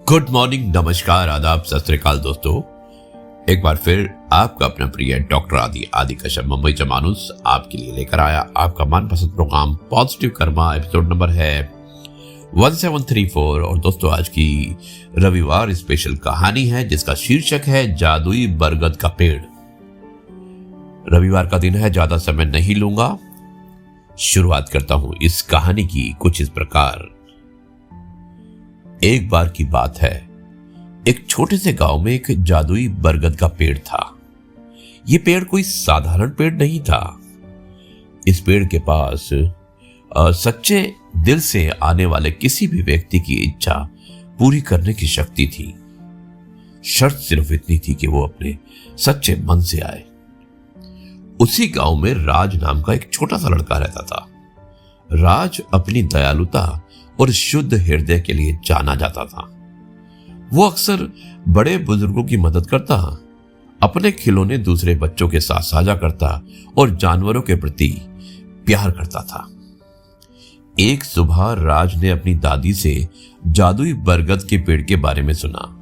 Good morning, नमस्कार, आदाब, सत श्री अकाल दोस्तों। एक बार फिर आपका अपना प्रिय डॉक्टर आदि कश्यप मुंबई से मानुस आपके लिए लेकर आया आपका मनपसंद program positive karma. Episode number है 1734 और दोस्तों आज की रविवार स्पेशल कहानी है जिसका शीर्षक है जादुई बरगद का पेड़। रविवार का दिन है, ज्यादा समय नहीं लूंगा, शुरुआत करता हूं इस कहानी की कुछ इस प्रकार। एक बार की बात है, एक छोटे से गांव में एक जादुई बरगद का पेड़ था। यह पेड़ कोई साधारण पेड़ नहीं था। इस पेड़ के पास सच्चे दिल से आने वाले किसी भी व्यक्ति की इच्छा पूरी करने की शक्ति थी। शर्त सिर्फ इतनी थी कि वो अपने सच्चे मन से आए। उसी गांव में राज नाम का एक छोटा सा लड़का रहता था। राज अपनी दयालुता और शुद्ध हृदय के लिए जाना जाता था। वो अक्सर बड़े बुजुर्गों की मदद करता, अपने खिलौने दूसरे बच्चों के साथ साझा करता और जानवरों के प्रति प्यार करता था। एक सुबह राज ने अपनी दादी से जादुई बरगद के पेड़ के बारे में सुना।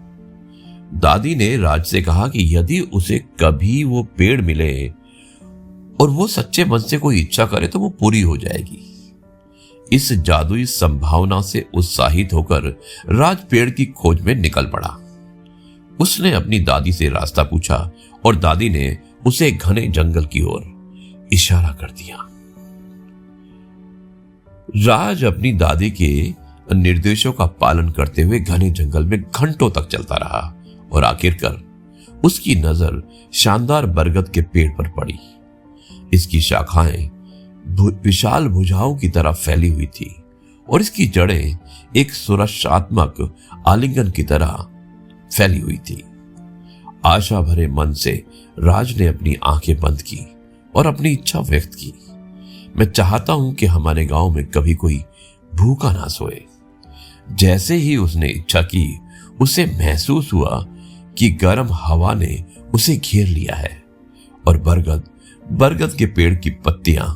दादी ने राज से कहा कि यदि उसे कभी वो पेड़ मिले और वो सच्चे मन से कोई इच्छा करे तो वो पूरी हो जाएगी। इस जादुई संभावना से उत्साहित होकर राज पेड़ की खोज में निकल पड़ा। उसने अपनी दादी से रास्ता पूछा और दादी ने उसे घने जंगल की ओर इशारा कर दिया। राज अपनी दादी के निर्देशों का पालन करते हुए घने जंगल में घंटों तक चलता रहा और आखिरकार उसकी नजर शानदार बरगद के पेड़ पर पड़ी। इसकी शाखाएं विशाल भुजाओं की तरह फैली हुई थी और इसकी जड़ें एक सुरक्षात्मक आलिंगन की तरह फैली हुई थी। आशा भरे मन से राज ने अपनी आंखें बंद की और अपनी इच्छा व्यक्त की। मैं चाहता हूं कि हमारे गांव में कभी कोई भूखा ना सोए। जैसे ही उसने इच्छा की, उसे महसूस हुआ कि गर्म हवा ने उसे घेर लिया है और बरगद के पेड़ की पत्तियां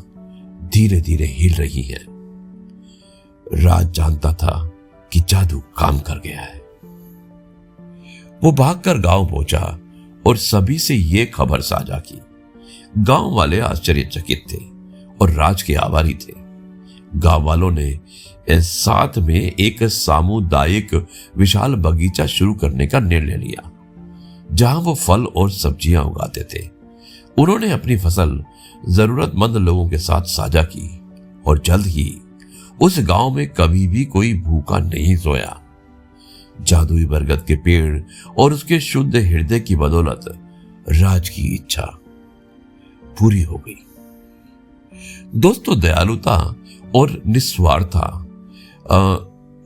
धीरे धीरे हिल रही हैं। राज जानता था कि जादू काम कर गया है। वो भागकर गांव पहुंचा और सभी से यह खबर साझा की। गांव वाले आश्चर्यचकित थे और राज के आभारी थे। गांव वालों ने साथ में एक सामुदायिक विशाल बगीचा शुरू करने का निर्णय लिया, जहां वो फल और सब्जियां उगाते थे। उन्होंने अपनी फसल जरूरतमंद लोगों के साथ साझा की और जल्द ही उस गांव में कभी भी कोई भूखा नहीं सोया। जादुई बरगद के पेड़ और उसके शुद्ध हृदय की बदौलत राज की इच्छा पूरी हो गई। दोस्तों, दयालुता और निस्वार्थता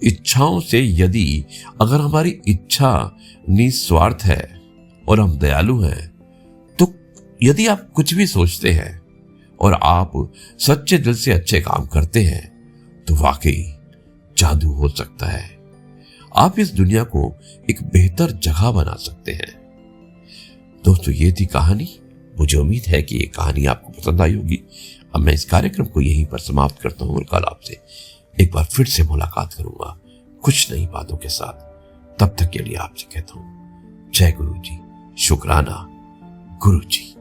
इच्छाओं से अगर हमारी इच्छा निस्वार्थ है और हम दयालु हैं, तो यदि आप कुछ भी सोचते हैं और आप सच्चे दिल से अच्छे काम करते हैं तो वाकई जादू हो सकता है। आप इस दुनिया को एक बेहतर जगह बना सकते हैं। दोस्तों, ये थी कहानी। मुझे उम्मीद है कि ये कहानी आपको पसंद आई होगी। अब मैं इस कार्यक्रम को यहीं पर समाप्त करता हूं और कल आपसे एक बार फिर से मुलाकात करूंगा कुछ नई बातों के साथ। तब तक के लिए आपसे कहता हूं जय गुरु जी, शुक्राना गुरु जी।